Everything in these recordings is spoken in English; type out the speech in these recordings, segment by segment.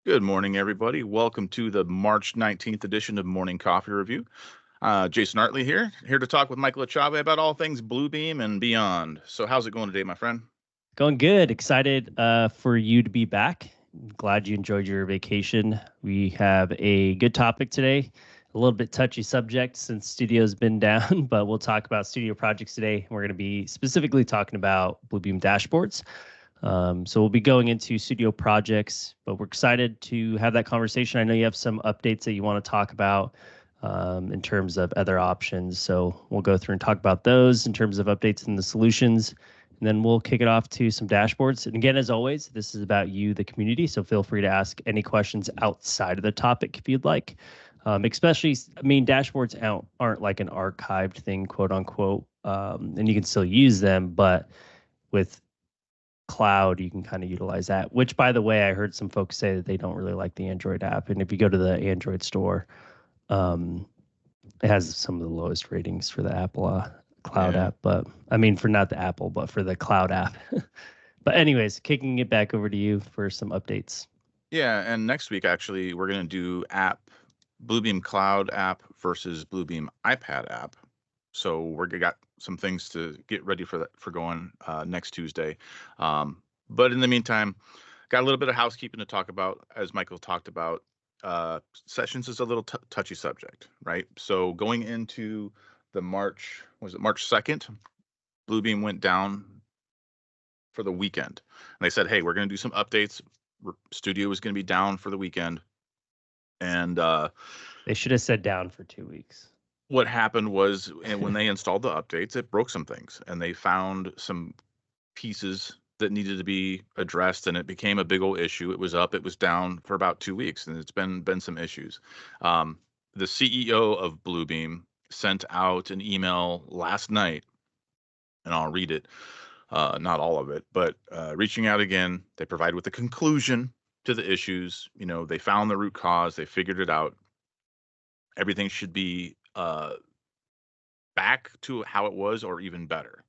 Good morning, everybody. Welcome to the March 19th edition of Morning Coffee Review. Jason Artley here to talk with Michael Achave about all things Bluebeam and beyond. So how's it going today, my friend? Going good. Excited for you to be back. Glad you enjoyed your vacation. We have a good topic today. A little bit touchy subject since studio's been down, but we'll talk about studio projects today. We're going to be specifically talking about Bluebeam dashboards. So we'll be going into studio projects, but we're excited to have that conversation. I know you have some updates that you want to talk about in terms of other options. So we'll go through and talk about those in terms of updates and the solutions. And then we'll kick it off to some dashboards. And again, as always, this is about you, the community. So feel free to ask any questions outside of the topic if you'd like. Especially, dashboards aren't like an archived thing, quote unquote. And you can still use them, but with cloud, you can kind of utilize that, which, by the way, I heard some folks say that they don't really like the Android app. And if you go to the Android store, it has some of the lowest ratings for the Apple cloud app, but for not the Apple, but for the cloud app. But anyways, kicking it back over to you for some updates. Yeah, and next week, actually, we're going to do Bluebeam Cloud app versus Bluebeam iPad app. So we got some things to get ready for going next Tuesday. But in the meantime, got a little bit of housekeeping to talk about. As Michael talked about, sessions is a little touchy subject, right? So going into the March 2nd, Bluebeam went down for the weekend. And they said, hey, we're going to do some updates. Studio is going to be down for the weekend. And they should have said down for 2 weeks. What happened was, and when they installed the updates, it broke some things, and they found some pieces that needed to be addressed, and it became a big old issue. It was up, it was down for about 2 weeks, and it's been some issues. The CEO of Bluebeam sent out an email last night, and I'll read it, not all of it, but reaching out again. They provide with a conclusion to the issues. They found the root cause, they figured it out. Everything should be back to how it was or even better,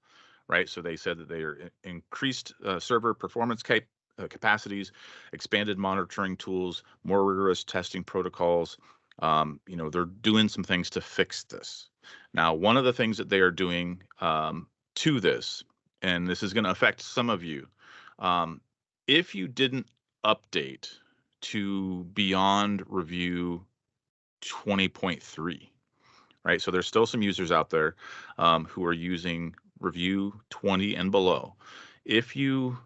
right? So they said that they are increased server performance capacities, expanded monitoring tools, more rigorous testing protocols. They're doing some things to fix this. Now, one of the things that they are doing to this, and this is going to affect some of you, if you didn't update to Beyond Revu 20.3, right? So there's still some users out there who are using Revu 20 and below. If you,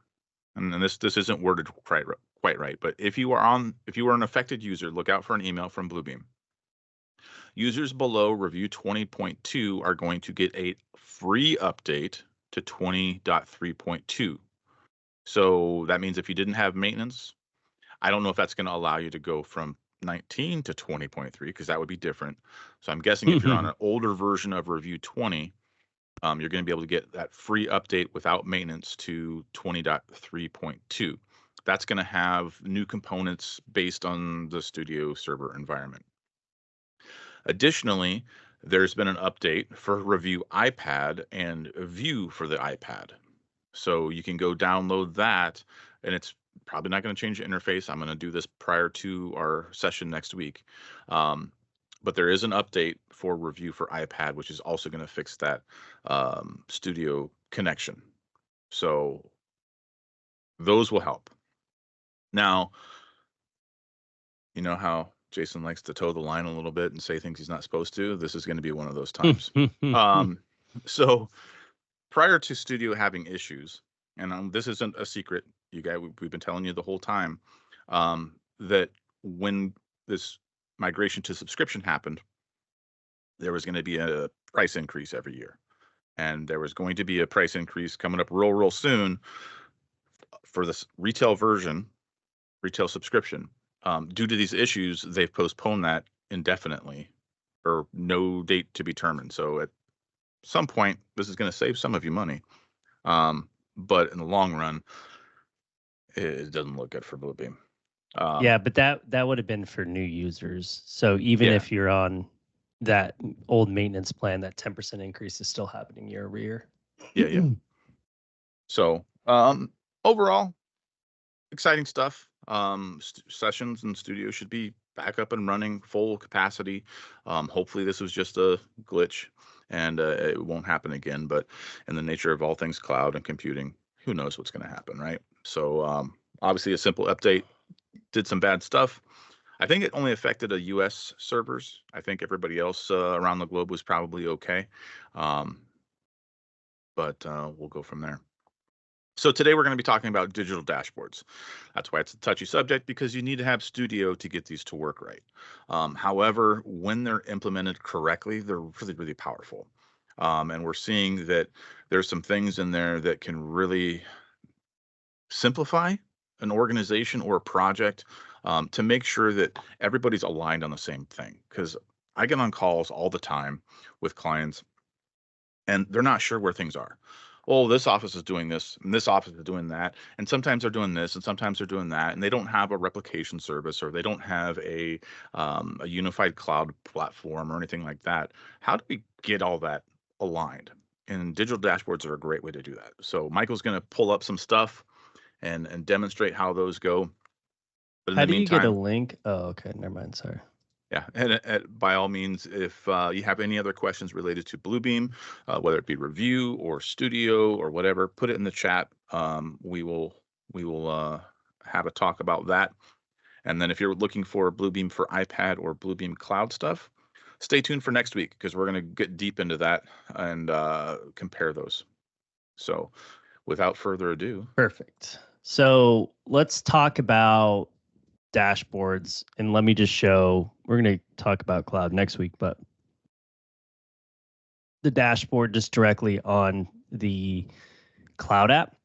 and this isn't worded quite right, but if you are an affected user, look out for an email from Bluebeam. Users below Revu 20.2 are going to get a free update to 20.3.2. So that means if you didn't have maintenance, I don't know if that's going to allow you to go from 19 to 20.3, because that would be different. So I'm guessing if you're on an older version of Revu 20, you're going to be able to get that free update without maintenance to 20.3.2. That's going to have new components based on the studio server environment. Additionally, there's been an update for Revu iPad and View for the iPad. So you can go download that, and it's probably not going to change the interface. I'm going to do this prior to our session next week. But there is an update for Revu for iPad, which is also going to fix that studio connection. So those will help. Now, you know how Jason likes to toe the line a little bit and say things he's not supposed to? This is going to be one of those times. So prior to Studio having issues, and this isn't a secret, you guys, we've been telling you the whole time, that when this migration to subscription happened, there was going to be a price increase every year. And there was going to be a price increase coming up real soon for this retail subscription. Due to these issues, they've postponed that indefinitely, or no date to be determined. So at some point, this is going to save some of you money. But in the long run, it doesn't look good for Bluebeam. Yeah, but that would have been for new users. So even if you're on that old maintenance plan, that 10% increase is still happening year over year. Yeah. So overall, exciting stuff. Sessions and studio should be back up and running full capacity. Hopefully this was just a glitch and it won't happen again. But in the nature of all things cloud and computing, who knows what's going to happen, right? So obviously a simple update did some bad stuff. I think it only affected the U.S. servers. I think everybody else around the globe was probably okay. Um, but we'll go from there. So today we're going to be talking about digital dashboards. That's why it's a touchy subject, because you need to have Studio to get these to work right. However, when they're implemented correctly, they're really, really powerful. And we're seeing that there's some things in there that can really simplify an organization or a project, to make sure that everybody's aligned on the same thing. Because I get on calls all the time with clients and they're not sure where things are. Oh, this office is doing this, and this office is doing that, and sometimes they're doing this, and sometimes they're doing that, and they don't have a replication service, or they don't have a unified cloud platform or anything like that. How do we get all that aligned? And digital dashboards are a great way to do that. So Michael's going to pull up some stuff and demonstrate how those go. But in How the do you get a meantime, link? Oh, okay. Never mind. Sorry. yeah, and by all means, if you have any other questions related to Bluebeam, whether it be review or studio or whatever, put it in the chat. We will have a talk about that. And then if you're looking for Bluebeam for iPad or Bluebeam Cloud stuff, stay tuned for next week, because we're going to get deep into that and compare those. So without further ado, Perfect. So let's talk about dashboards, and let me just show. We're going to talk about cloud next week, but the dashboard just directly on the cloud app.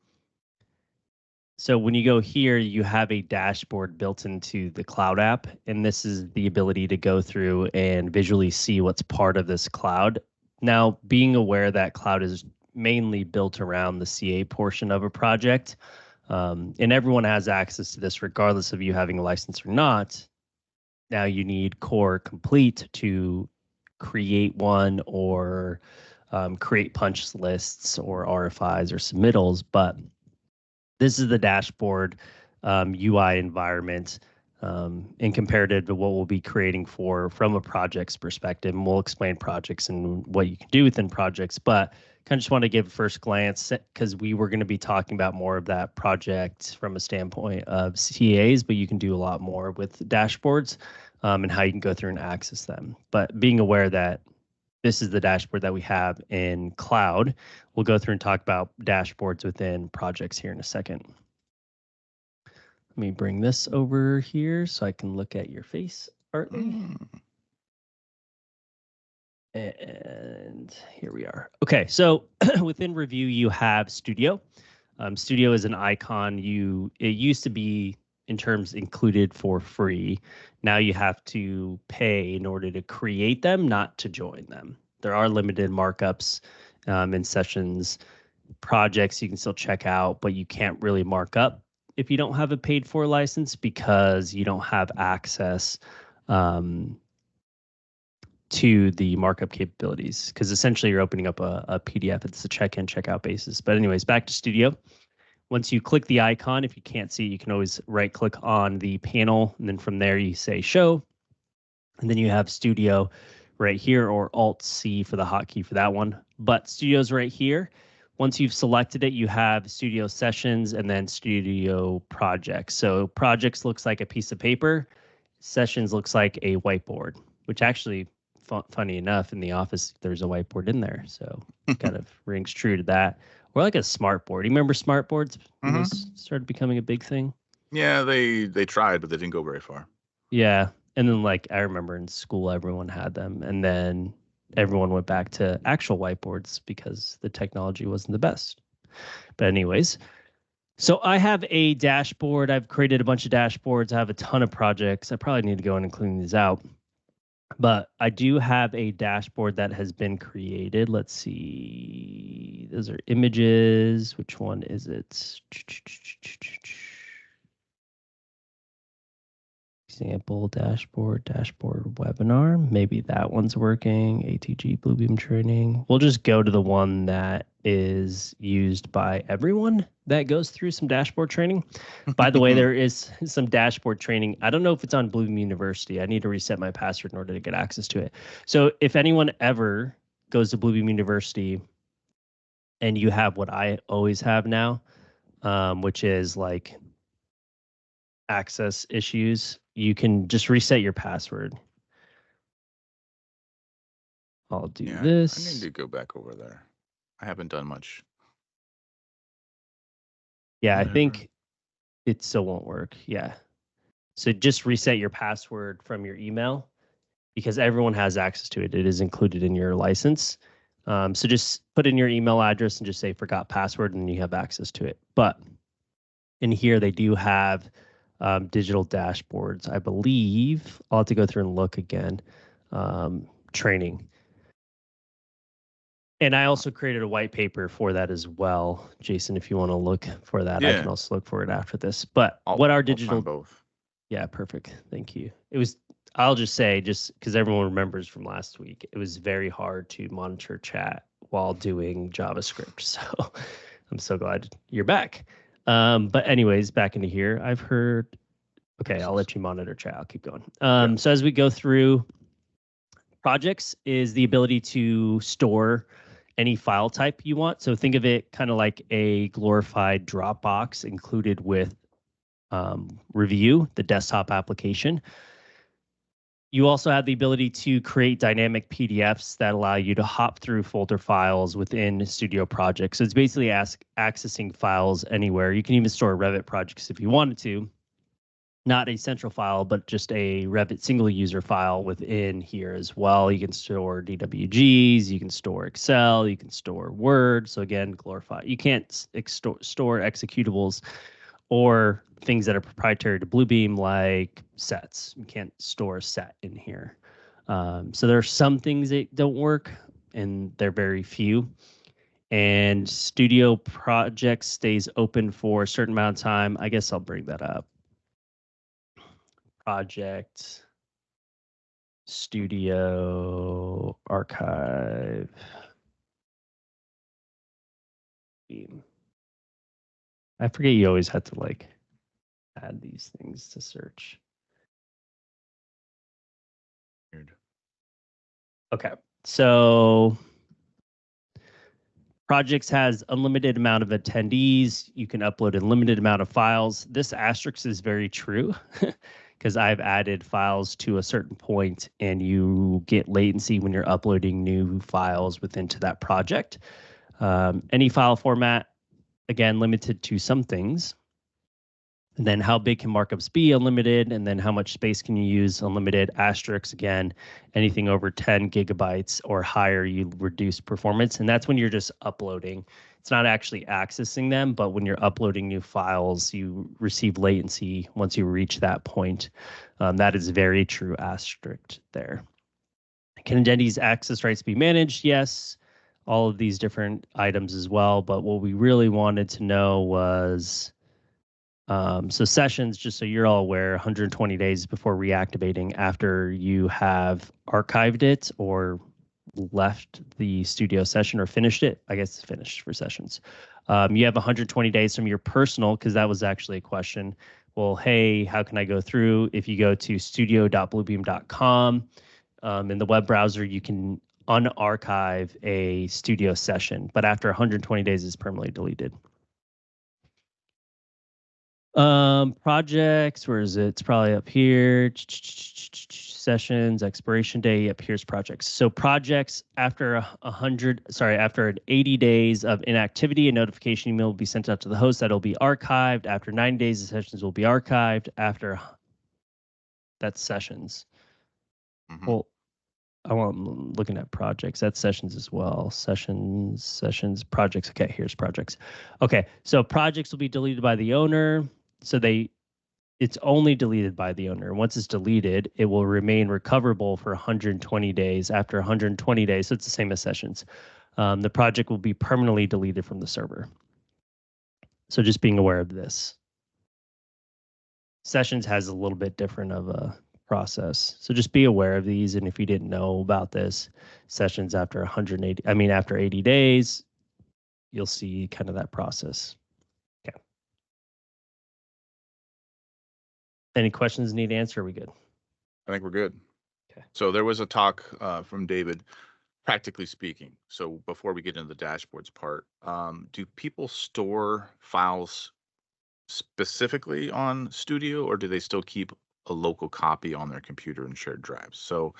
So when you go here, you have a dashboard built into the cloud app, and this is the ability to go through and visually see what's part of this cloud. Now, being aware that cloud is mainly built around the CA portion of a project, and everyone has access to this regardless of you having a license or not. Now you need Core Complete to create one, or create punch lists or RFIs or submittals, but this is the dashboard UI environment, and comparative to what we'll be creating from a project's perspective. And we'll explain projects and what you can do within projects. But kind of just want to give a first glance, because we were going to be talking about more of that project from a standpoint of CAs, but you can do a lot more with dashboards, and how you can go through and access them. But being aware that this is the dashboard that we have in cloud. We'll go through and talk about dashboards within projects here in a second. Let me bring this over here so I can look at your face, Artley. And here we are. Okay, so within Review, you have Studio. Studio is an icon. It used to be in terms included for free. Now you have to pay in order to create them, not to join them. There are limited markups in sessions. Projects you can still check out, but you can't really mark up if you don't have a paid for license, because you don't have access to the markup capabilities, because essentially you're opening up a PDF. It's a check-in, check-out basis. But anyways, back to Studio. Once you click the icon, if you can't see, you can always right click on the panel, and then from there you say show, and then you have Studio right here, or Alt C for the hotkey for that one. But Studio's right here. Once you've selected it, you have Studio Sessions and then Studio Projects. So Projects looks like a piece of paper. Sessions looks like a whiteboard, which actually, funny enough, in the office, there's a whiteboard in there. So kind of rings true to that. Or like a smart board. You remember smart boards? When those started becoming a big thing? Yeah, they tried, but they didn't go very far. Yeah. And then, like, I remember in school, everyone had them. And then everyone went back to actual whiteboards because the technology wasn't the best. But anyways, so I have a dashboard. I've created a bunch of dashboards. I have a ton of projects. I probably need to go in and clean these out. But I do have a dashboard that has been created. Let's see. Those are images. Which one is it? Example dashboard webinar. Maybe that one's working. ATG Bluebeam training. We'll just go to the one that is used by everyone that goes through some dashboard training. By the way, there is some dashboard training. I don't know if it's on Bluebeam University. I need to reset my password in order to get access to it. So if anyone ever goes to Bluebeam University and you have what I always have now, which is like access issues, you can just reset your password. I'll do this. I need to go back over there. I haven't done much. Yeah, I think it still won't work. Yeah. So just reset your password from your email because everyone has access to it. It is included in your license. So just put in your email address and just say forgot password and you have access to it. But in here, they do have digital dashboards, I believe. I'll have to go through and look again. Training. And I also created a white paper for that as well. Jason, if you want to look for that, I can also look for it after this. But what are digital? I'll find both. Yeah, perfect. Thank you. It was, I'll just say, just because everyone remembers from last week, it was very hard to monitor chat while doing JavaScript. So I'm so glad you're back. But anyways, back into here, I've heard, okay, I'll let you monitor chat. I'll keep going. So as we go through, projects is the ability to store any file type you want. So think of it kind of like a glorified Dropbox included with Revu, the desktop application. You also have the ability to create dynamic PDFs that allow you to hop through folder files within Studio projects. So it's basically accessing files anywhere. You can even store Revit projects if you wanted to. Not a central file, but just a Revit single user file within here as well. You can store DWGs, you can store Excel, you can store Word. So again, glorify. You can't store executables or things that are proprietary to Bluebeam like sets. You can't store a set in here. So there are some things that don't work, and they're very few. And Studio Projects stays open for a certain amount of time. I guess I'll bring that up. Project, Studio, Archive. I forget you always had to like add these things to search. Weird. Okay, so projects has unlimited amount of attendees. You can upload a limited amount of files. This asterisk is very true because I've added files to a certain point and you get latency when you're uploading new files within to that project. Any file format, again, limited to some things. And then how big can markups be? Unlimited. And then how much space can you use? Unlimited. Asterisks, again, anything over 10 gigabytes or higher, you reduce performance. And that's when you're just uploading. It's not actually accessing them, but when you're uploading new files, you receive latency once you reach that point. That is very true asterisk there. Can attendees access rights be managed? Yes. All of these different items as well. But what we really wanted to know was, so sessions, just so you're all aware, 120 days before reactivating after you have archived it or left the studio session or finished it. I guess it's finished for sessions. You have 120 days from your personal, because that was actually a question. Well, hey, how can I go through? If you go to studio.bluebeam.com in the web browser, you can unarchive a studio session, but after 120 days, it's permanently deleted. Projects, where is it? It's probably up here. Sessions, expiration date. Yep, here's projects. So projects after after 80 days of inactivity, a notification email will be sent out to the host that'll be archived. After 9 days, the sessions will be archived. After that's sessions. Well, I'm looking at projects. That's sessions as well. Sessions, projects. Okay, here's projects. Okay, so projects will be deleted by the owner. So it's only deleted by the owner. Once it's deleted, it will remain recoverable for 120 days. After 120 days, so it's the same as sessions. The project will be permanently deleted from the server. So just being aware of this. Sessions has a little bit different of a process. So just be aware of these. And if you didn't know about this, Sessions after 180, I mean, after 80 days, you'll see kind of that process. Okay. Any questions need answer? Are we good? I think we're good. Okay. So there was a talk from David, practically speaking. So before we get into the dashboards part, do people store files specifically on Studio, or do they still keep a local copy on their computer and shared drives? So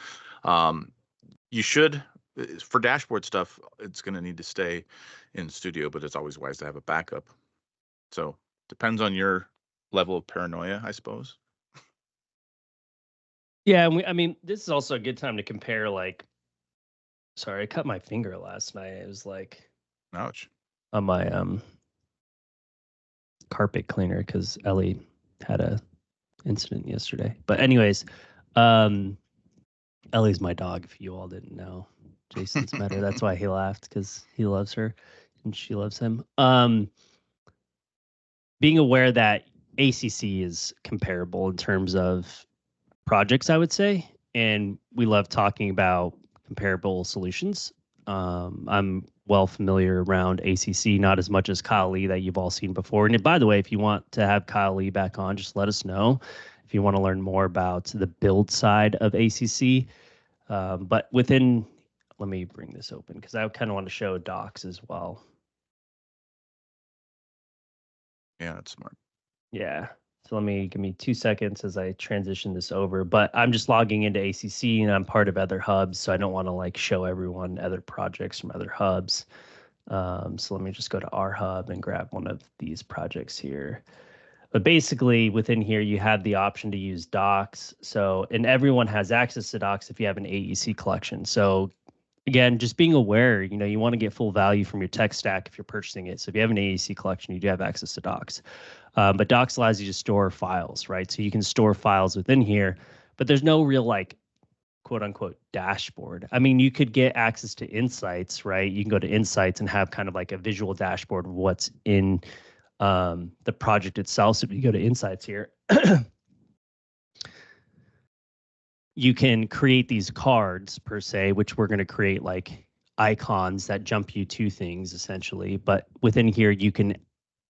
you should, for dashboard stuff, it's going to need to stay in Studio, but it's always wise to have a backup. So depends on your level of paranoia, I suppose. Yeah, and I mean, this is also a good time to compare. Like, sorry, I cut my finger last night. It was like, ouch, on my carpet cleaner because Ellie had a incident yesterday. But anyways, Ellie's my dog. If you all didn't know, Jason's met her. That's why he laughed, because he loves her and she loves him. Being aware that ACC is comparable in terms of projects, I would say, and we love talking about comparable solutions. I'm well familiar around ACC, not as much as Kyle Lee that you've all seen before. And by the way, if you want to have Kyle Lee back on, just let us know if you want to learn more about the build side of ACC. But within, let me bring this open because I kind of want to show docs as well. Yeah, that's smart. Yeah. So give me 2 seconds as I transition this over. But I'm just logging into ACC and I'm part of other hubs, so I don't want to like show everyone other projects from other hubs. So let me just go to our hub and grab one of these projects here. But basically, within here, you have the option to use docs. So, and everyone has access to docs if you have an AEC collection. So again, just being aware, you want to get full value from your tech stack if you're purchasing it. So if you have an AEC collection, you do have access to docs. But docs allows you to store files, right? So you can store files within here, but there's no real like quote unquote dashboard. I mean, you could get access to insights, right? You can go to insights and have kind of like a visual dashboard of what's in the project itself. So if you go to insights here, you can create these cards per se, which we're going to create like icons that jump you to things essentially. But within here, you can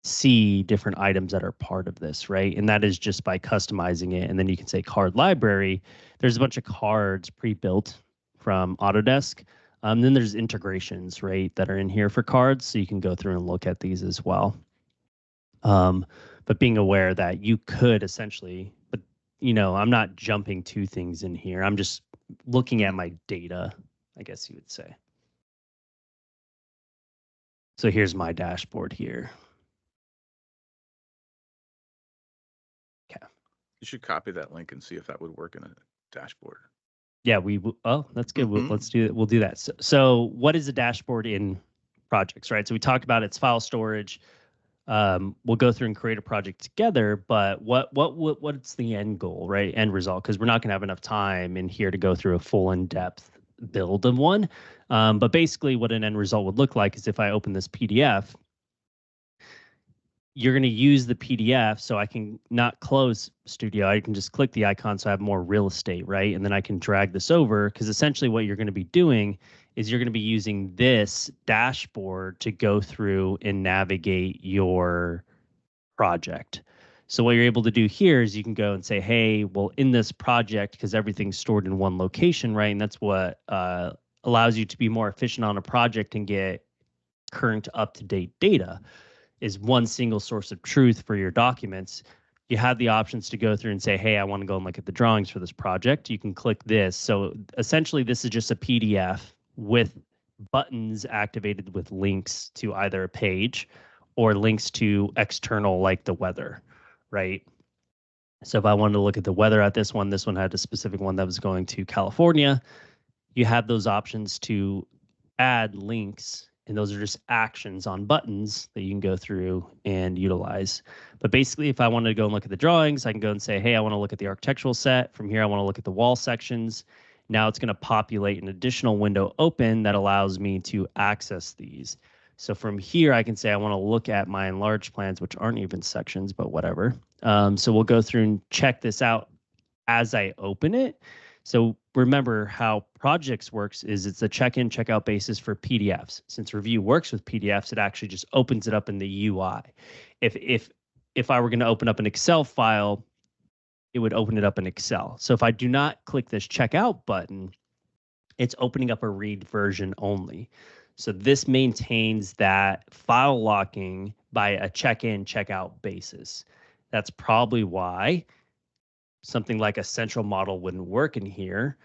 see different items that are part of this, right? And that is just by customizing it. And then you can say card library. There's a bunch of cards pre-built from Autodesk. Then there's integrations, right, that are in here for cards. So you can go through and look at these as well. But being aware that you could essentially, but I'm not jumping to things in here. I'm just looking at my data, I guess you would say. So here's my dashboard here. You should copy that link and see if that would work in a dashboard. Yeah, that's good. Let's do it. We'll do that. So what is a dashboard in projects, right? So we talked about its file storage. We'll go through and create a project together, but what's the end goal, right? End result, because we're not going to have enough time in here to go through a full in-depth build of one. But basically what an end result would look like is if I open this PDF, you're going to use the PDF, so I can not close Studio. I can just click the icon so I have more real estate, right? And then I can drag this over, because essentially what you're going to be doing is you're going to be using this dashboard to go through and navigate your project. So what you're able to do here is you can go and say, hey, well, in this project, because everything's stored in one location, right? And that's what allows you to be more efficient on a project and get current up-to-date data, is one single source of truth for your documents. You have the options to go through and say, hey, I want to go and look at the drawings for this project. You can click this. So essentially, this is just a PDF with buttons activated with links to either a page or links to external, like the weather, right? So if I wanted to look at the weather at this one had a specific one that was going to California. You have those options to add links, and those are just actions on buttons that you can go through and utilize. But basically, if I wanted to go and look at the drawings, I can go and say, hey, I want to look at the architectural set. From here, I want to look at the wall sections. Now it's going to populate an additional window open that allows me to access these. So from here, I can say I want to look at my enlarged plans, which aren't even sections, but whatever. So we'll go through and check this out as I open it. So remember how projects works is it's a check-in, check-out basis for PDFs. Since Revu works with PDFs, it actually just opens it up in the UI. If I were going to open up an Excel file, it would open it up in Excel. So if I do not click this checkout button, it's opening up a read version only. So this maintains that file locking by a check-in, check-out basis. That's probably why something like a central model wouldn't work in here,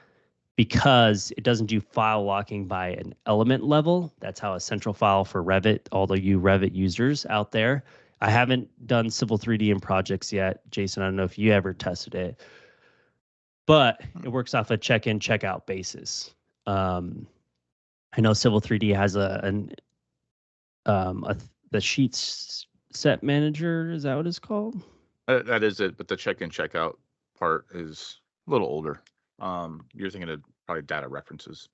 because it doesn't do file locking by an element level. That's how a central file for Revit, all the you Revit users out there. I haven't done Civil 3D in projects yet. Jason, I don't know if you ever tested it, but it works off a check-in, check-out basis. I know Civil 3D has the sheets set manager. Is that what it's called? That is it, but the check-in, check-out part is a little older. You're thinking of probably data references.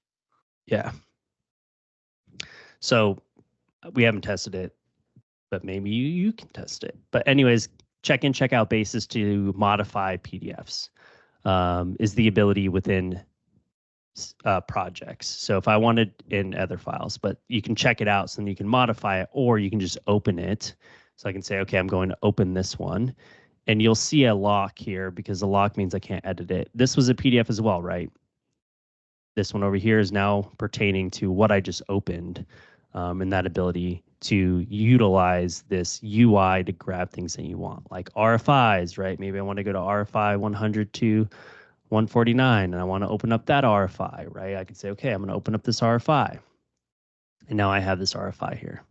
Yeah. So we haven't tested it, but maybe you can test it. But anyways, check-in, check-out basis to modify PDFs is the ability within projects. So if I wanted in other files, but you can check it out, so then you can modify it, or you can just open it. So I can say, okay, I'm going to open this one, and you'll see a lock here because the lock means I can't edit it. This was a PDF as well, right? This one over here is now pertaining to what I just opened, and that ability to utilize this UI to grab things that you want, like RFIs, right? Maybe I want to go to RFI 100 to 149 and I want to open up that RFI, right? I can say, okay, I'm going to open up this RFI. And now I have this RFI here.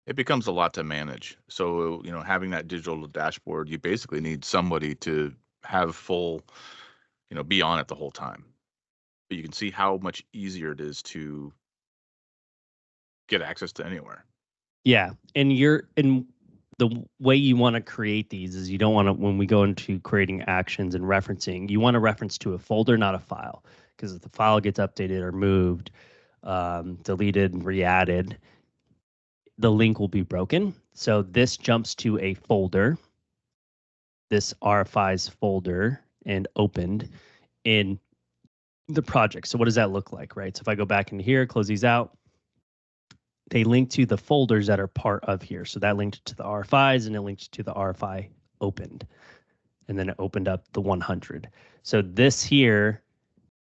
It becomes a lot to manage. So, having that digital dashboard, you basically need somebody to have full, be on it the whole time. But you can see how much easier it is to get access to anywhere. Yeah. And the way you want to create these is you don't want to, when we go into creating actions and referencing, you want to reference to a folder, not a file. Because if the file gets updated or moved, deleted, re-added, the link will be broken. So this jumps to a folder, this RFI's folder, and opened in the project. So what does that look like, right? So if I go back into here, close these out, they link to the folders that are part of here. So that linked to the RFIs and it linked to the RFI opened. And then it opened up the 100. So this here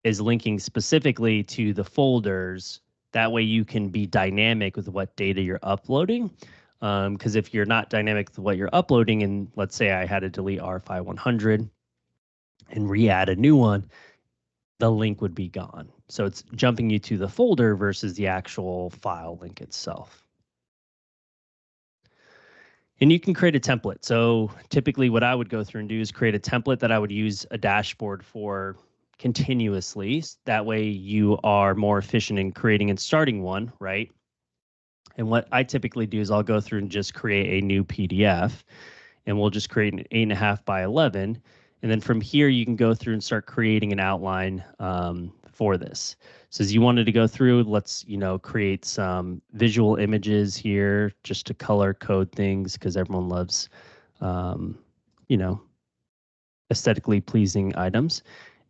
is linking specifically to the folders. That way you can be dynamic with what data you're uploading. Because if you're not dynamic with what you're uploading, and let's say I had to delete RFI 100 and re-add a new one, the link would be gone. So it's jumping you to the folder versus the actual file link itself. And you can create a template. So typically what I would go through and do is create a template that I would use a dashboard for continuously. That way you are more efficient in creating and starting one, right? And what I typically do is I'll go through and just create a new PDF, and we'll just create an 8.5 by 11. And then from here, you can go through and start creating an outline for this. So as you wanted to go through, let's create some visual images here just to color code things, because everyone loves aesthetically pleasing items.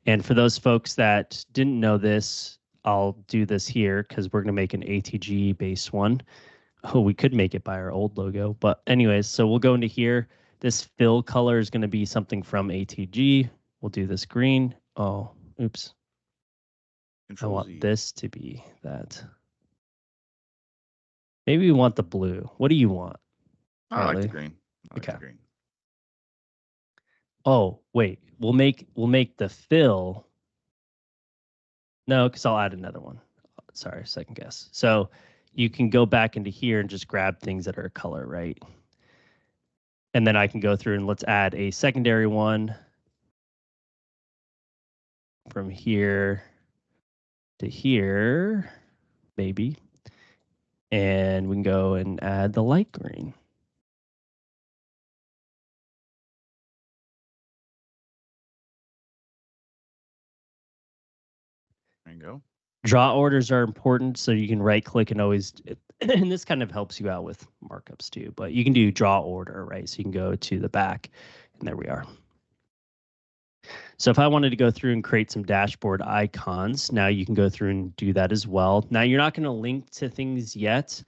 And for those folks that didn't know this, I'll do this here because we're going to make an ATG based one. Oh, we could make it by our old logo. But anyways, so we'll go into here. This fill color is going to be something from ATG. We'll do this green. Oh, oops. Control I want Z. this to be that. Maybe we want the blue. What do you want? I like the green. Okay. The green. Oh, wait. We'll make the fill. No, because I'll add another one. Sorry, second guess. So you can go back into here and just grab things that are color, right? And then I can go through and let's add a secondary one from here to here, maybe. And we can go and add the light green. There you go. Draw orders are important, so you can right click and always, and this kind of helps you out with markups too, but you can do draw order, right? So you can go to the back, and there we are. So if I wanted to go through and create some dashboard icons, now you can go through and do that as well. Now you're not going to link to things yet.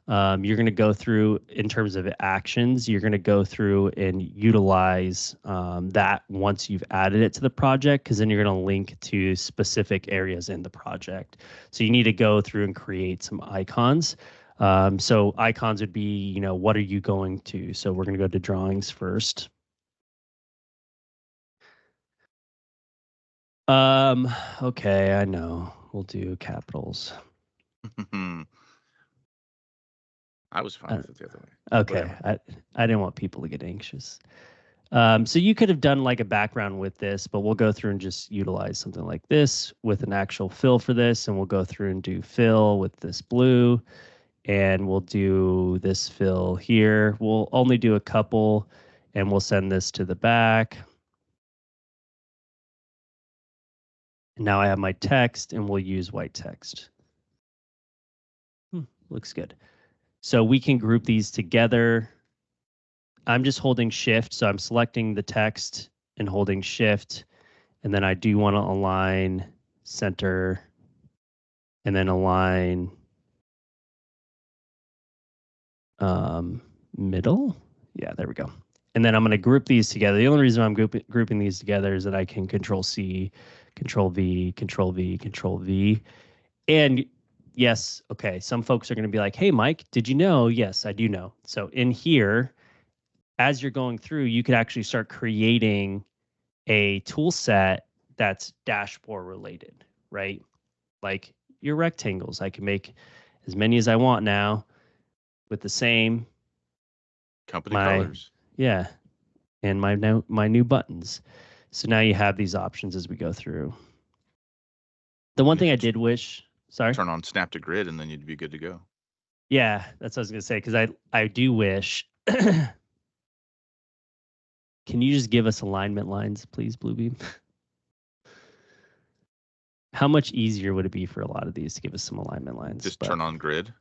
You're going to go through in terms of actions. You're going to go through and utilize that once you've added it to the project, because then you're going to link to specific areas in the project. So you need to go through and create some icons. So icons would be, what are you going to? So we're going to go to drawings first. Okay, I know. We'll do capitals. I was fine with it the other way. Okay, I didn't want people to get anxious. So you could have done like a background with this, but we'll go through and just utilize something like this with an actual fill for this, and we'll go through and do fill with this blue, and we'll do this fill here. We'll only do a couple, and we'll send this to the back. And now I have my text, and we'll use white text. Looks good. So we can group these together. I'm just holding shift. So I'm selecting the text and holding shift. And then I do want to align center and then align middle. Yeah, there we go. And then I'm going to group these together. The only reason I'm grouping these together is that I can Control C, Control V, Control V, Control V. And yes, okay, some folks are going to be like, hey, Mike, did you know? Yes, I do know. So in here, as you're going through, you could actually start creating a tool set that's dashboard related, right? Like your rectangles. I can make as many as I want now with the same company colors. Yeah, and my new buttons. So now you have these options as we go through. The one thing I did wish, sorry, turn on snap to grid, and then you'd be good to go. Yeah, that's what I was gonna say, because I do wish. Can you just give us alignment lines, please, Bluebeam? How much easier would it be for a lot of these to give us some alignment lines? Just turn on grid.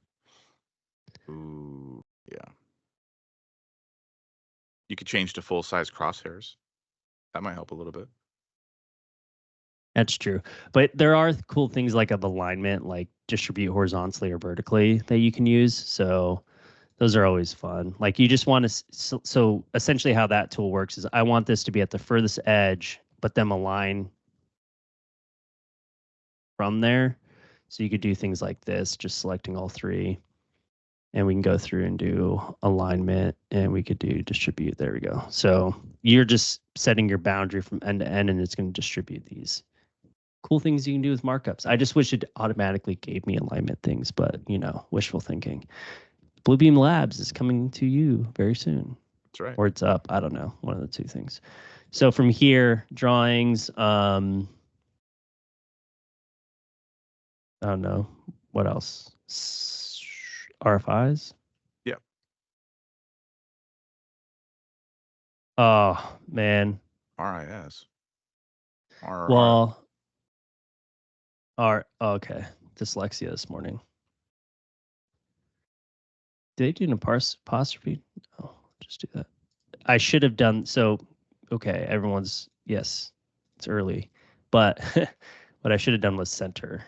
Ooh, yeah. You could change to full size crosshairs. That might help a little bit. That's true. But there are cool things like of alignment, like distribute horizontally or vertically that you can use. So those are always fun. Like you just want to, so essentially how that tool works is I want this to be at the furthest edge, but them align from there. So you could do things like this, just selecting all three. And we can go through and do alignment, and we could do distribute. There we go. So you're just setting your boundary from end to end, and it's going to distribute these. Cool things you can do with markups. I just wish it automatically gave me alignment things, but wishful thinking. Bluebeam Labs is coming to you very soon. That's right. Or it's up. I don't know. One of the two things. So from here, drawings. I don't know. What else? RFIs? Yeah. Oh, man. RIS. Well, okay. Dyslexia this morning. Did they do an apostrophe? No, just do that. I should have done so. Okay, yes, it's early, but what I should have done was center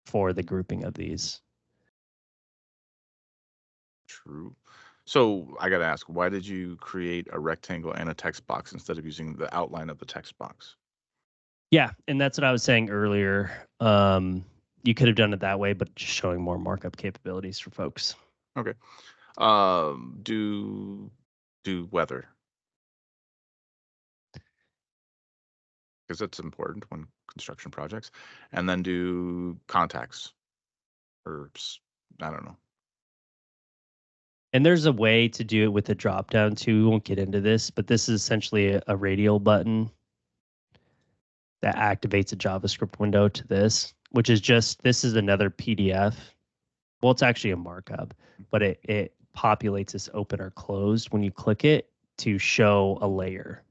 for the grouping of these. True. So I got to ask, why did you create a rectangle and a text box instead of using the outline of the text box? Yeah, and that's what I was saying earlier. You could have done it that way, but just showing more markup capabilities for folks. Okay. Do weather, because that's important when construction projects, and then do contacts, or I don't know. And there's a way to do it with the drop down too. We won't get into this, but this is essentially a radial button that activates a JavaScript window to this, which is this is another PDF. Well, it's actually a markup, but it populates this open or closed when you click it to show a layer.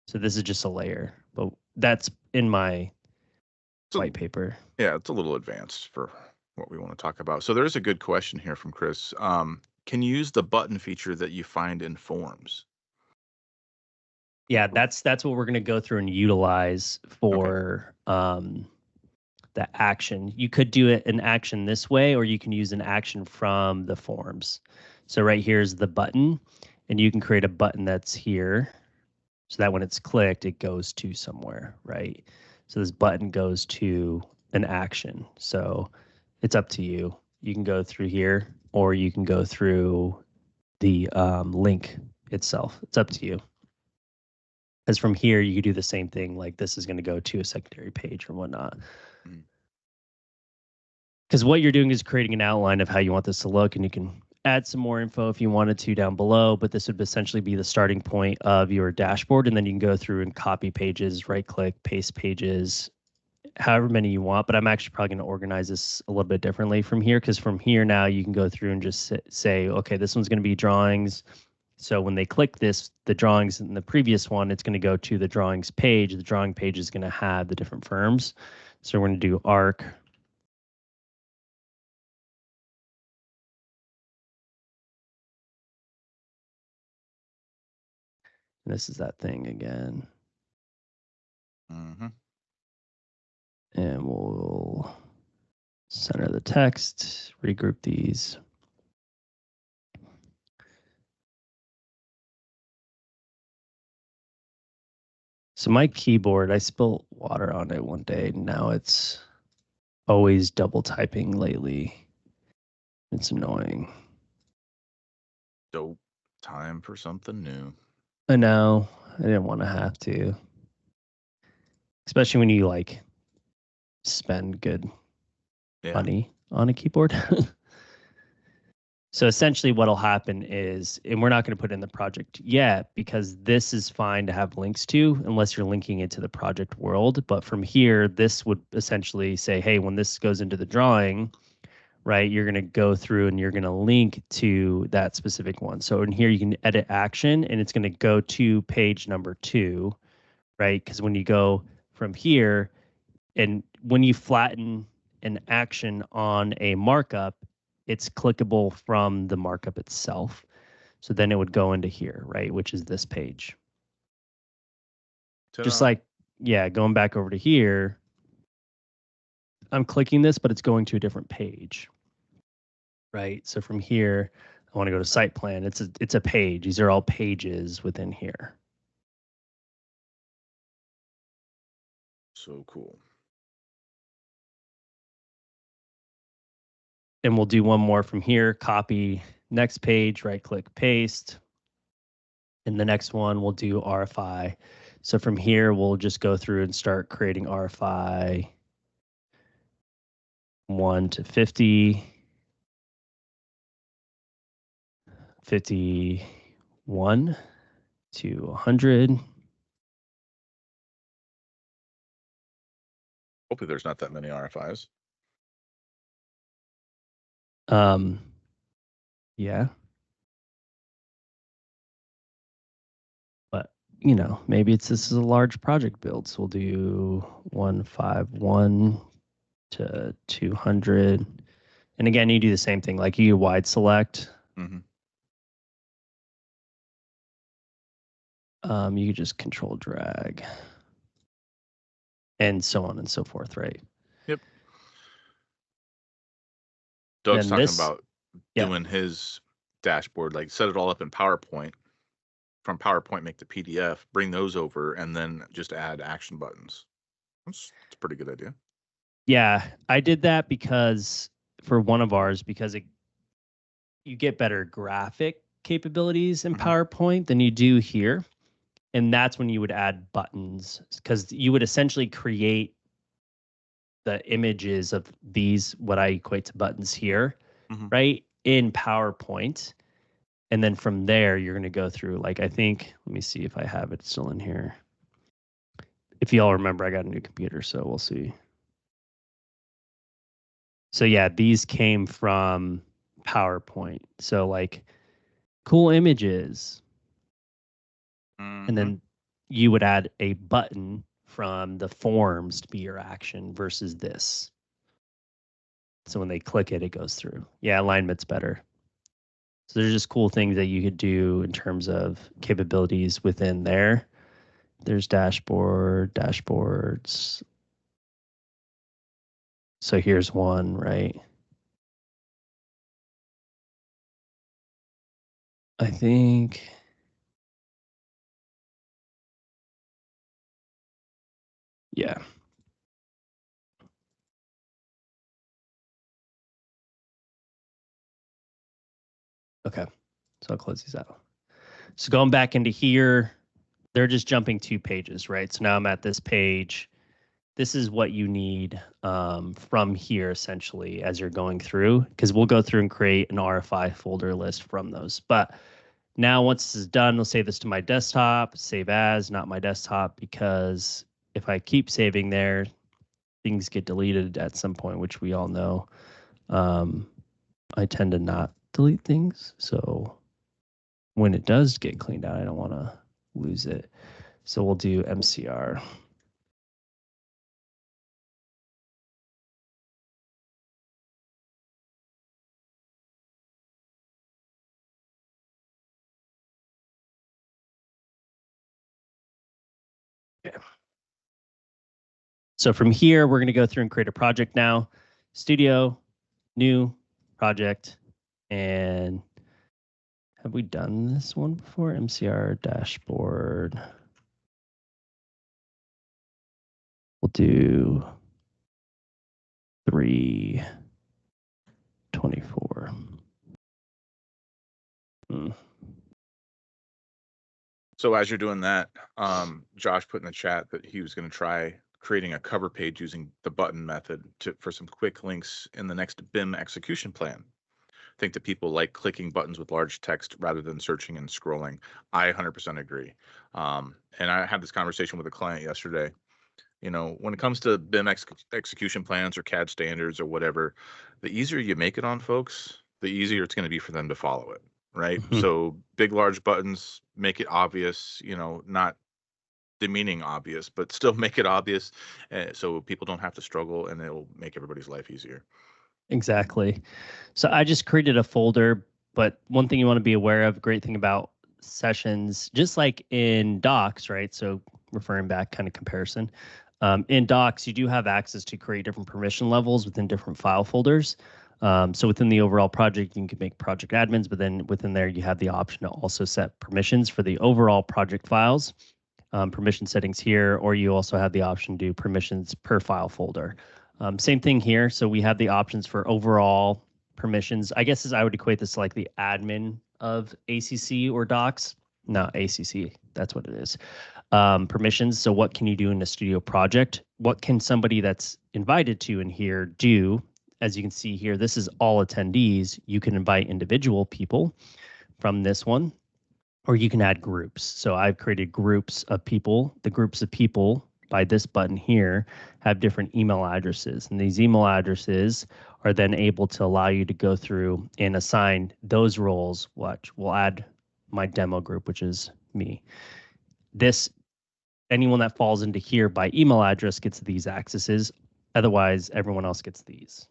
So this is just a layer, but that's in my white paper. Yeah, it's a little advanced for what we want to talk about. So there's a good question here from Chris. Can you use the button feature that you find in forms? Yeah, that's what we're going to go through and utilize for the action. You could do it an action this way, or you can use an action from the forms. So right here is the button, and you can create a button that's here so that when it's clicked, it goes to somewhere, right? So this button goes to an action. So it's up to you. You can go through here, or you can go through the link itself. It's up to you. Because from here, you could do the same thing. Like this is going to go to a secondary page or whatnot. Because what you're doing is creating an outline of how you want this to look, and you can add some more info if you wanted to down below, but this would essentially be the starting point of your dashboard, and then you can go through and copy pages, right-click, paste pages, however many you want, but I'm actually probably going to organize this a little bit differently from here, because from here now you can go through and just say, okay, this one's going to be drawings. So when they click this, the drawings in the previous one, it's going to go to the drawings page. The drawing page is going to have the different firms. So we're going to do arc. And this is that thing again. And we'll center the text, regroup these. So my keyboard, I spilled water on it one day. Now it's always double typing lately. It's annoying. Dope. Time for something new. I know. I didn't want to have to. Especially when you like spend good money on a keyboard. So essentially what'll happen is, and we're not going to put in the project yet because this is fine to have links to unless you're linking it to the project world. But from here, this would essentially say, hey, when this goes into the drawing, right, you're going to go through and you're going to link to that specific one. So in here, you can edit action and it's going to go to page number 2, right? Because when you go from here and when you flatten an action on a markup, it's clickable from the markup itself. So then it would go into here, right? Which is this page. Ta-da. Just like, yeah, going back over to here, I'm clicking this, but it's going to a different page, right? So from here, I want to go to site plan. It's a page. These are all pages within here. So cool. And we'll do one more from here, copy next page, right click, paste. And the next one we'll do RFI. So from here, we'll just go through and start creating RFI 1 to 50, 51 to 100. Hopefully there's not that many RFIs. Yeah. But, you know, maybe this is a large project build. So we'll do 151 to 200. And again, you do the same thing, like you wide select. You could just control drag and so on and so forth, right? Yep. Doug's talking about doing his dashboard, like set it all up in PowerPoint. From PowerPoint, make the PDF, bring those over, and then just add action buttons. That's a pretty good idea. Yeah, I did that because for one of ours, because you get better graphic capabilities in PowerPoint than you do here. And that's when you would add buttons, because you would essentially create the images of these, what I equate to buttons here, right, in PowerPoint. And then from there, you're going to go through, like, I think, let me see if I have it still in here. If you all remember, I got a new computer, so we'll see. So yeah, these came from PowerPoint. So like cool images. And then you would add a button from the forms to be your action versus this. So when they click it, it goes through. Yeah, alignment's better. So there's just cool things that you could do in terms of capabilities within there. There's dashboard, dashboards. So here's one, right? I think. Yeah. Okay. So I'll close these out. So going back into here, they're just jumping 2 pages, right? So now I'm at this page. This is what you need from here, essentially, as you're going through, because we'll go through and create an RFI folder list from those. But now once this is done, I'll save this to my desktop, save as, not my desktop, because if I keep saving there, things get deleted at some point, which we all know. I tend to not delete things. So when it does get cleaned out, I don't want to lose it. So we'll do MCR. Okay. So from here, we're going to go through and create a project now. Studio, new project. And have we done this one before? MCR dashboard. We'll do 324. So as you're doing that, Josh put in the chat that he was going to try creating a cover page using the button method for some quick links in the next BIM execution plan. I think that people like clicking buttons with large text rather than searching and scrolling. I 100% agree. And I had this conversation with a client yesterday. You know, when it comes to BIM execution plans or CAD standards or whatever, the easier you make it on folks, the easier it's going to be for them to follow it, right? Mm-hmm. So big, large buttons, make it obvious, you know, not demeaning obvious, but still make it obvious so people don't have to struggle, and it'll make everybody's life easier. Exactly. So I just created a folder, but one thing you want to be aware of, great thing about sessions, just like in Docs, right? So referring back kind of comparison, in Docs, you do have access to create different permission levels within different file folders. So within the overall project, you can make project admins, but then within there, you have the option to also set permissions for the overall project files, permission settings here, or you also have the option to do permissions per file folder. Same thing here. So we have the options for overall permissions. I guess as I would equate this to like the admin of ACC or Docs. Not ACC, that's what it is. Permissions. So what can you do in a studio project? What can somebody that's invited to in here do? As you can see here, this is all attendees. You can invite individual people from this one, or you can add groups. So I've created groups of people. The groups of people by this button here have different email addresses. And these email addresses are then able to allow you to go through and assign those roles, which will add my demo group, which is me. Anyone that falls into here by email address gets these accesses. Otherwise, everyone else gets these.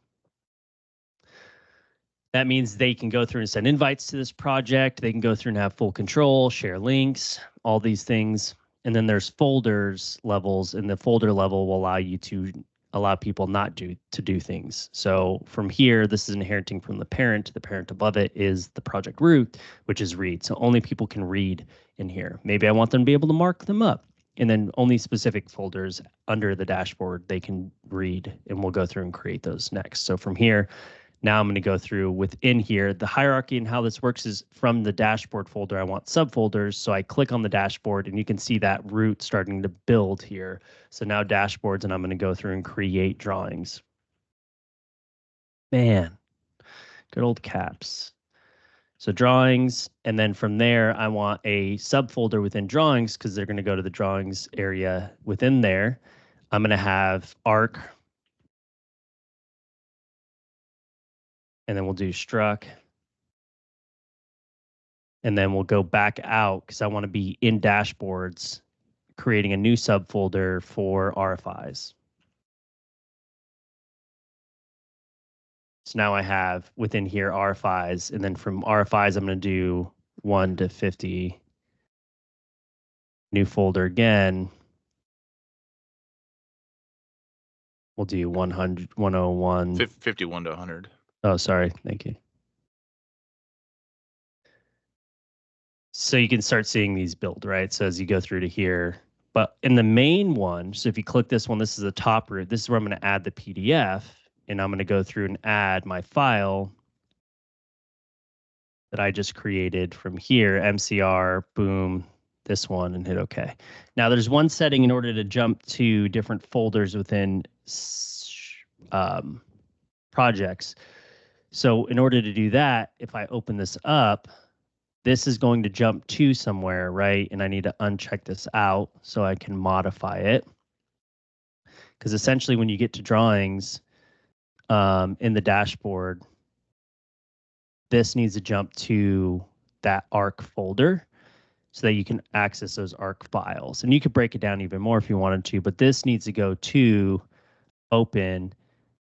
That means they can go through and send invites to this project. They can go through and have full control, share links, all these things. And then there's folders levels, and the folder level will allow you to allow people not to do things. So from here, this is inheriting from the parent. The parent above it is the project root, which is read. So only people can read in here. Maybe I want them to be able to mark them up. And then only specific folders under the dashboard they can read, and we'll go through and create those next. So from here, now I'm going to go through within here. The hierarchy and how this works is from the dashboard folder, I want subfolders. So I click on the dashboard and you can see that root starting to build here. So now dashboards, and I'm going to go through and create drawings. Man, good old caps. So drawings, and then from there, I want a subfolder within drawings because they're going to go to the drawings area within there. I'm going to have arc, and then we'll do struck. And then we'll go back out because I want to be in dashboards creating a new subfolder for RFIs. So now I have within here RFIs, and then from RFIs, I'm going to do 1 to 50, new folder again. We'll do 100, 101. 51 to 100. Oh, sorry. Thank you. So you can start seeing these build, right? So as you go through to here, but in the main one, so if you click this one, this is the top root. This is where I'm going to add the PDF, and I'm going to go through and add my file that I just created from here, MCR, boom, this one, and hit OK. Now there's one setting in order to jump to different folders within projects. So in order to do that, if I open this up, this is going to jump to somewhere, right? And I need to uncheck this out so I can modify it. Because essentially when you get to drawings in the dashboard, this needs to jump to that ARC folder so that you can access those ARC files. And you could break it down even more if you wanted to, but this needs to go to open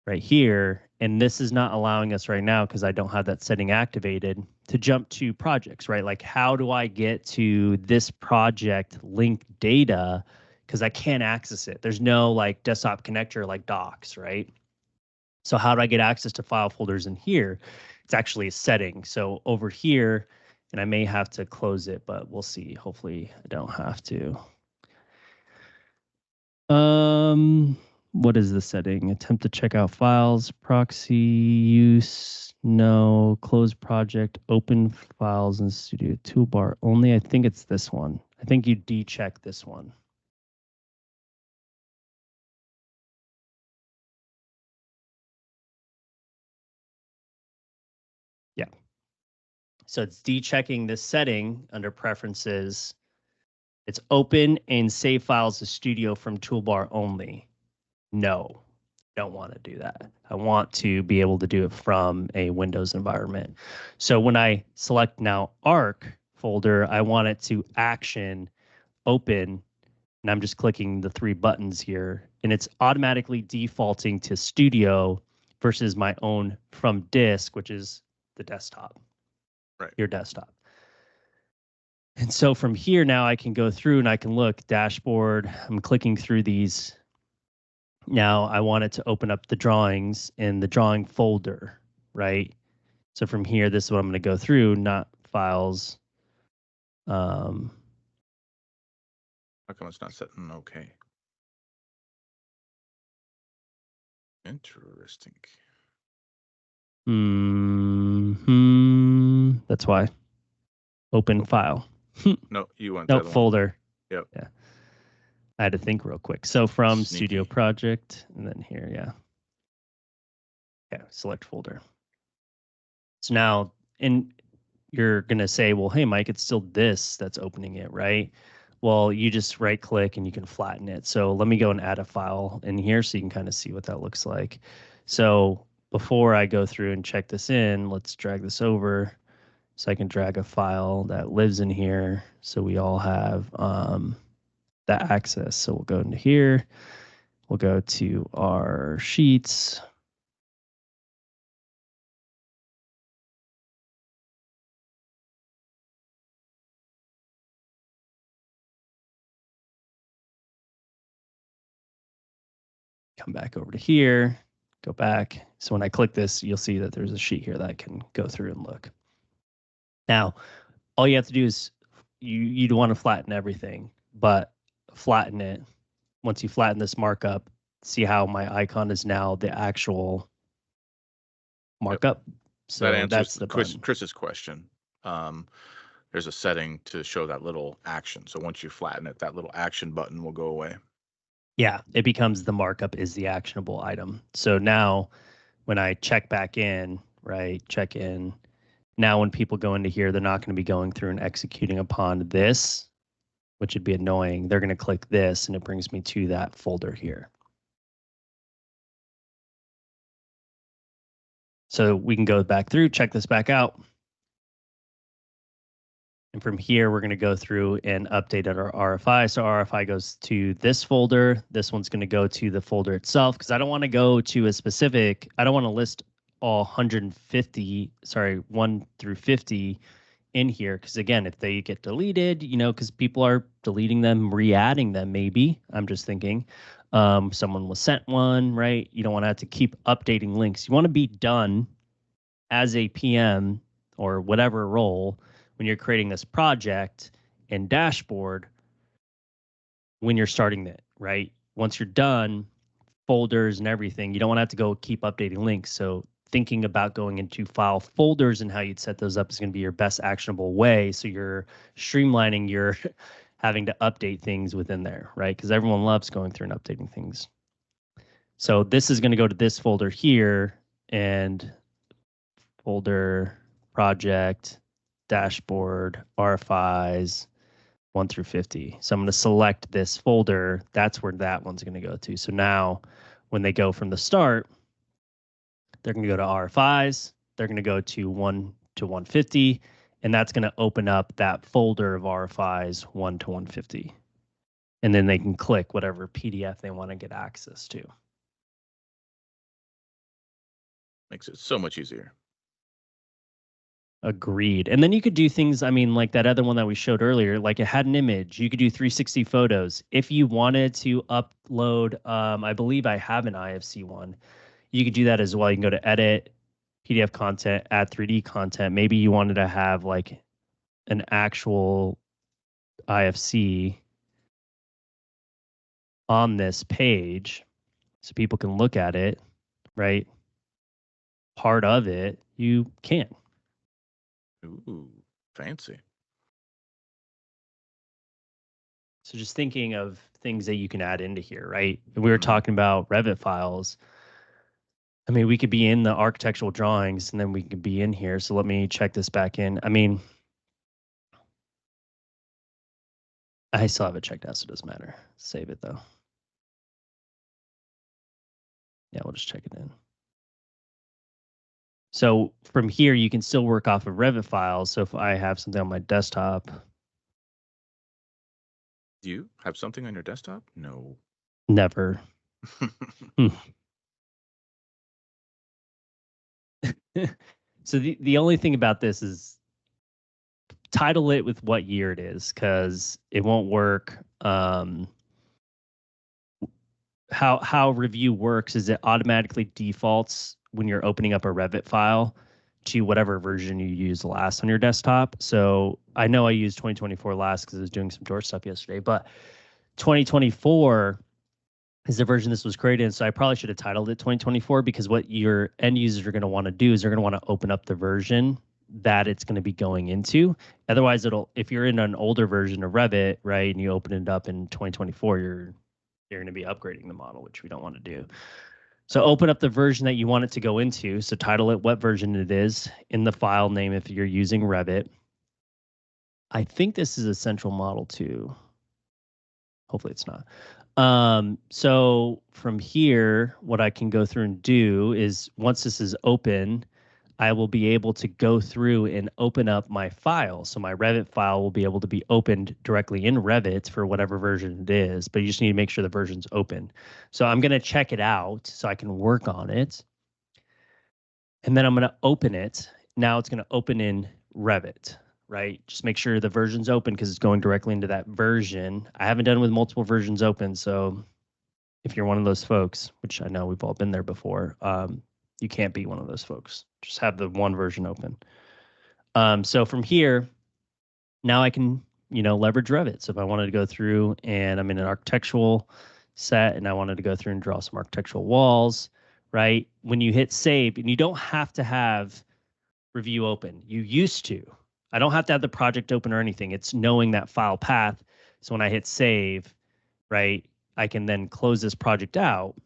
right here. And this is not allowing us right now, because I don't have that setting activated, to jump to projects, right? Like, how do I get to this project link data? Because I can't access it. There's no like desktop connector like Docs, right? So how do I get access to file folders in here? It's actually a setting. So over here, and I may have to close it, but we'll see. Hopefully I don't have to. What is the setting? Attempt to check out files, proxy use, no, close project, open files in Studio Toolbar only. I think it's this one. I think you decheck this one. Yeah. So it's dechecking this setting under preferences. It's open and save files to Studio from Toolbar only. No, don't want to do that. I want to be able to do it from a Windows environment. So when I select now ARC folder, I want it to action open, and I'm just clicking the 3 buttons here, and it's automatically defaulting to Studio versus my own from disk, which is the desktop, right? Your desktop. And so from here now I can go through and I can look dashboard. I'm clicking through these. Now I want it to open up the drawings in the drawing folder, right? So from here, this is what I'm going to go through, not files. How come it's not setting okay? Interesting. That's why. Open file. No, you want no that folder. Yep. Yeah. I had to think real quick. So from Sneaky. Studio Project, and then here, yeah. Yeah, select folder. So now, and you're going to say, well, hey, Mike, it's still this that's opening it, right? Well, you just right click and you can flatten it. So let me go and add a file in here so you can kind of see what that looks like. So before I go through and check this in, let's drag this over so I can drag a file that lives in here so we all have that access. So we'll go into here. We'll go to our sheets. Come back over to here, go back. So when I click this, you'll see that there's a sheet here that I can go through and look. Now, all you have to do is you'd want to flatten everything, but flatten it. Once you flatten this markup, see how my icon is now the actual markup. Yep. So that answers that's the Chris's question. There's a setting to show that little action. So once you flatten it, that little action button will go away. Yeah, it becomes the markup is the actionable item. So now when I check back in, right, check in, now when people go into here, they're not going to be going through and executing upon this, which would be annoying. They're going to click this, and it brings me to that folder here. So we can go back through, check this back out. And from here, we're going to go through and update our RFI. So RFI goes to this folder. This one's going to go to the folder itself because I don't want to go to a specific, I don't want to list all 150, sorry, 1 through 50 in here. Because again, if they get deleted, because people are deleting them, re-adding them, maybe, I'm just thinking, someone was sent one, right? You don't want to have to keep updating links. You want to be done as a PM or whatever role when you're creating this project and dashboard when you're starting it, right? Once you're done, folders and everything, you don't want to have to go keep updating links. So thinking about going into file folders and how you'd set those up is going to be your best actionable way. So you're streamlining your having to update things within there, right? Because everyone loves going through and updating things. So this is going to go to this folder here and folder, project, dashboard, RFIs, 1 through 50. So I'm going to select this folder. That's where that one's going to go to. So now when they go from the start, they're going to go to RFIs. They're going to go to 1 to 150. And that's going to open up that folder of RFIs 1 to 150. And then they can click whatever PDF they want to get access to. Makes it so much easier. Agreed. And then you could do things, I mean, like that other one that we showed earlier, like it had an image. You could do 360 photos. If you wanted to upload, I believe I have an IFC one. You could do that as well. You can go to edit, PDF content, add 3D content. Maybe you wanted to have like an actual IFC on this page so people can look at it, right? Part of it, you can. Ooh, fancy. So just thinking of things that you can add into here, right? We were talking about Revit files. I mean, we could be in the architectural drawings and then we could be in here. So let me check this back in. I mean, I still have it checked out, so it doesn't matter. Save it though. Yeah, we'll just check it in. So from here, you can still work off of Revit files. So if I have something on my desktop. Do you have something on your desktop? No. Never. So the only thing about this is title it with what year it is, because it won't work. How Revu works is it automatically defaults when you're opening up a Revit file to whatever version you used last on your desktop. So I know I used 2024 last because I was doing some door stuff yesterday, but 2024 is the version this was created in. So I probably should have titled it 2024, because what your end users are going to want to do is they're going to want to open up the version that it's going to be going into. Otherwise, if you're in an older version of Revit, right, and you open it up in 2024, you're going to be upgrading the model, which we don't want to do. So open up the version that you want it to go into. So title it what version it is in the file name if you're using Revit. I think this is a central model too. Hopefully it's not. So from here, what I can go through and do is once this is open, I will be able to go through and open up my file. So my Revit file will be able to be opened directly in Revit for whatever version it is, but you just need to make sure the version's open. So I'm going to check it out so I can work on it. And then I'm going to open it. Now it's going to open in Revit, right? Just make sure the version's open because it's going directly into that version. I haven't done with multiple versions open. So if you're one of those folks, which I know we've all been there before, you can't be one of those folks. Just have the one version open. So from here, now I can, leverage Revit. So if I wanted to go through and I'm in an architectural set and I wanted to go through and draw some architectural walls, right? When you hit save, and you don't have to have Revu open. You used to. I don't have to have the project open or anything. It's knowing that file path. So when I hit save, right, I can then close this project out.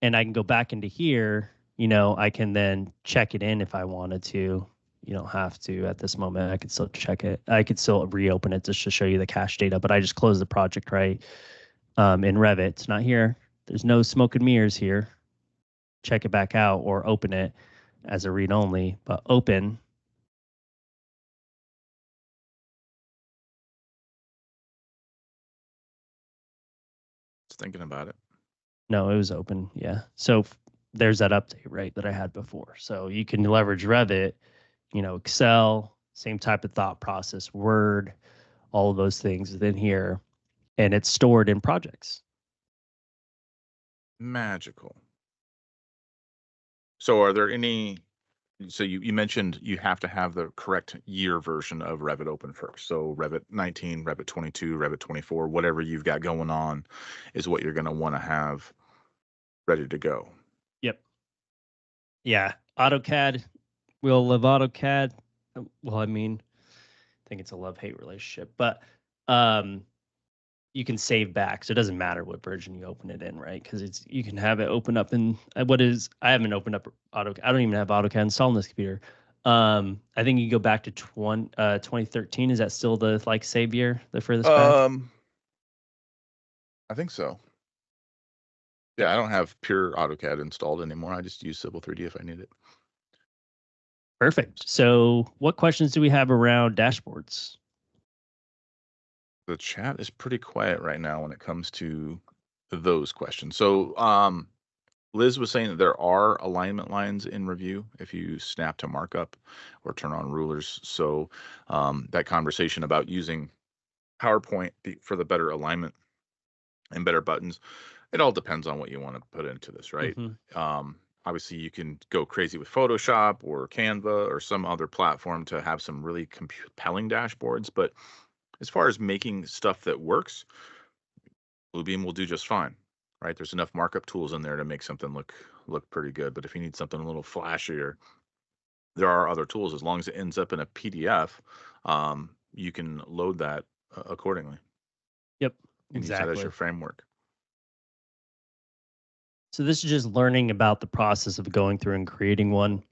And I can go back into here, I can then check it in if I wanted to. You don't have to at this moment. I could still check it. I could still reopen it just to show you the cache data, but I just closed the project, right? In Revit. It's not here. There's no smoke and mirrors here. Check it back out or open it as a read only, but open. thinking about it. No, it was open. Yeah. So there's that update, right, that I had before. So you can leverage Revit, Excel, same type of thought process, Word, all of those things within here, and it's stored in projects. Magical. So are there any, so you mentioned you have to have the correct year version of Revit open first. So Revit 19, Revit 22, Revit 24, whatever you've got going on is what you're going to want to have ready to go. Yep. Yeah. AutoCAD. We all love AutoCAD. Well, I mean, I think it's a love-hate relationship, but you can save back, so it doesn't matter what version you open it in, right? Because you can have it open up in I haven't opened up AutoCAD. I don't even have AutoCAD installed on this computer. I think you go back to 2013. Is that still the save year, the furthest back? I think so. Yeah, I don't have pure AutoCAD installed anymore. I just use Civil 3D if I need it. Perfect. So, what questions do we have around dashboards? The chat is pretty quiet right now when it comes to those questions. So, Liz was saying that there are alignment lines in Revu if you snap to markup or turn on rulers. So, that conversation about using PowerPoint for the better alignment and better buttons, it all depends on what you want to put into this, right? Obviously, you can go crazy with Photoshop or Canva or some other platform to have some really compelling dashboards. But as far as making stuff that works, Bluebeam will do just fine, right? There's enough markup tools in there to make something look pretty good. But if you need something a little flashier, there are other tools. As long as it ends up in a PDF, you can load that accordingly. Yep, And use that as exactly. your framework. So this is just learning about the process of going through and creating one.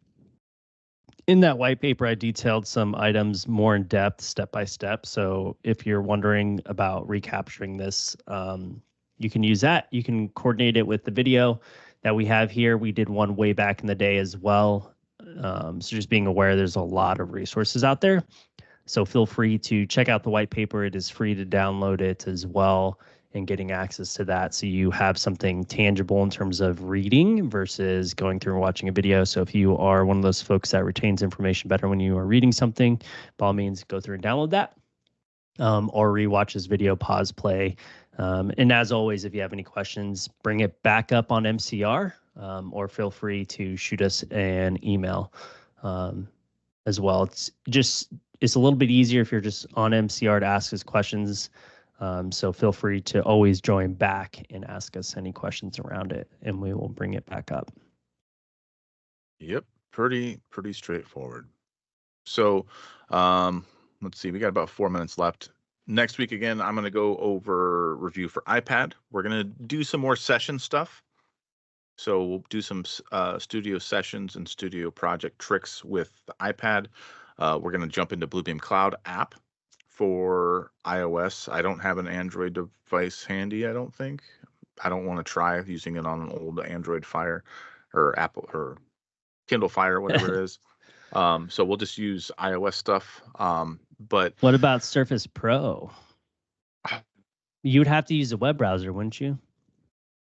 In that white paper, I detailed some items more in depth, step by step. So if you're wondering about recapturing this, you can use that. You can coordinate it with the video that we have here. We did one way back in the day as well. So just being aware, there's a lot of resources out there. So feel free to check out the white paper. It is free to download it as well and getting access to that. So you have something tangible in terms of reading versus going through and watching a video. So if you are one of those folks that retains information better when you are reading something, by all means, go through and download that. Or rewatch this video, pause, play. And as always, if you have any questions, bring it back up on MCR, or feel free to shoot us an email as well. It's a little bit easier if you're just on MCR to ask us questions. So feel free to always join back and ask us any questions around it, and we will bring it back up. Yep, pretty straightforward. So, let's see, we got about 4 minutes left. Next week, again, I'm going to go over Revu for iPad. We're going to do some more session stuff. So we'll do some studio sessions and studio project tricks with the iPad. We're going to jump into Bluebeam Cloud app for iOS. I don't have an Android device handy, I don't think. I don't want to try using it on an old Android Fire or Apple or Kindle Fire, whatever it is. So we'll just use iOS stuff. But what about Surface Pro? You would have to use a web browser, wouldn't you?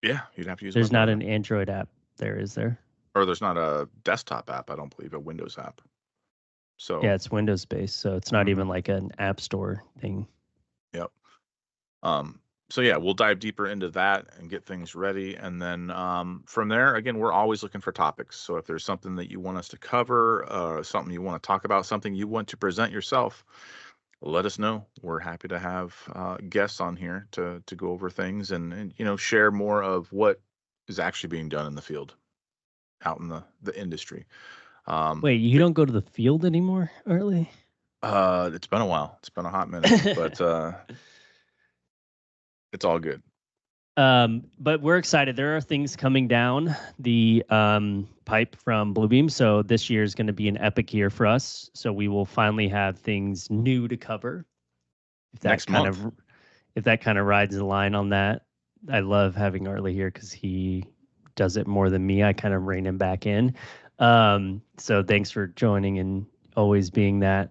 Yeah, you'd have to use. There's not an Android app there, is there? Or there's not a desktop app, I don't believe, a Windows app. So yeah, it's Windows based, so it's not even like an app store thing. Yep. So yeah, we'll dive deeper into that and get things ready. And then from there, again, we're always looking for topics. So if there's something that you want us to cover, something you want to talk about, something you want to present yourself, let us know. We're happy to have guests on here to go over things and share more of what is actually being done in the field, out in the industry. Wait, you don't go to the field anymore, Arlie? It's been a while. It's been a hot minute, but it's all good. But we're excited. There are things coming down the pipe from Bluebeam. So this year is going to be an epic year for us. So we will finally have things new to cover. If that Next month. If that kind of rides the line on that, I love having Arlie here because he does it more than me. I kind of rein him back in. So thanks for joining and always being that,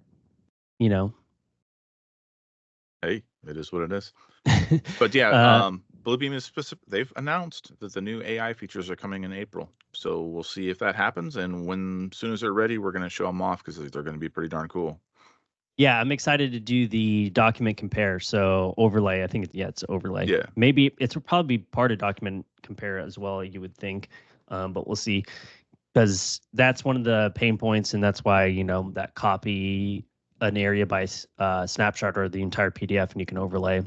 Hey, it is what it is. But yeah, Bluebeam is specific. They've announced that the new AI features are coming in April. So we'll see if that happens. And as soon as they're ready, we're going to show them off because they're going to be pretty darn cool. Yeah, I'm excited to do the document compare. So overlay, I think it's overlay. Yeah. Maybe it's probably part of document compare as well, you would think. But we'll see, because that's one of the pain points, and that's why, that copy an area by snapshot or the entire PDF, and you can overlay.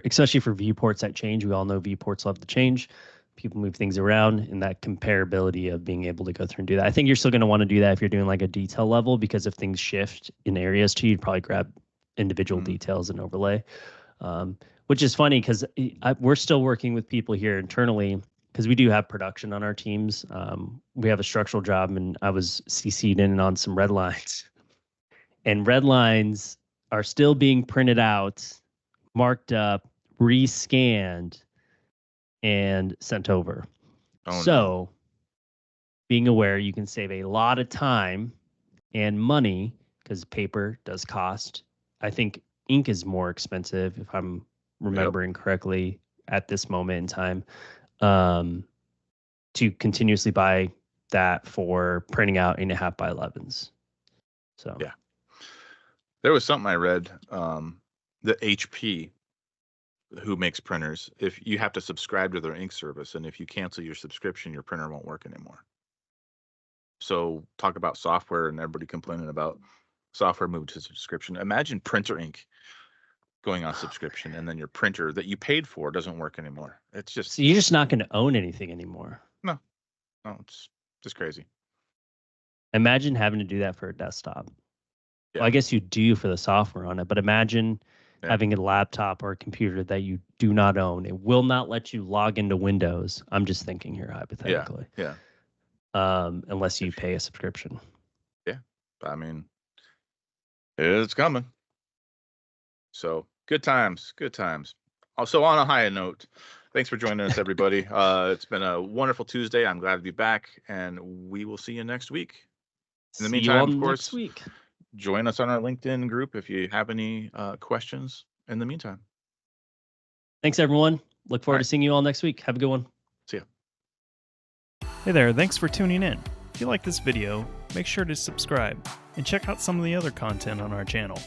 Especially for viewports that change. We all know viewports love to change. People move things around, and that comparability of being able to go through and do that. I think you're still going to want to do that if you're doing like a detail level, because if things shift in areas too, you'd probably grab individual details and overlay, which is funny because we're still working with people here internally, because we do have production on our teams. We have a structural job, and I was CC'd in on some red lines, and red lines are still being printed out, marked up, rescanned, and sent over. No. Being aware, you can save a lot of time and money, because paper does cost. I think ink is more expensive, if I'm remembering correctly, at this moment in time, to continuously buy that for printing out 8.5 by 11s. So yeah, there was something I read, the HP, who makes printers, if you have to subscribe to their ink service, and if you cancel your subscription, your printer won't work anymore. So talk about software and everybody complaining about software moved to subscription. Imagine printer ink going on subscription, and then your printer that you paid for doesn't work anymore. It's just, so you're just not going to own anything anymore. No, it's just crazy. Imagine having to do that for a desktop. Yeah. Well, I guess you do for the software on it, but imagine having a laptop or a computer that you do not own. It will not let you log into Windows. I'm just thinking here hypothetically. Yeah. Unless you pay a subscription. Yeah. I mean, it's coming. So good times. Also, on a high note, thanks for joining us, everybody. It's been a wonderful Tuesday. I'm glad to be back, and we will see you next week. In the meantime, of course, join us on our LinkedIn group if you have any questions in the meantime. Thanks, everyone. Look forward to seeing you all next week. Have a good one. See ya. Hey there, thanks for tuning in. If you like this video, make sure to subscribe and check out some of the other content on our channel.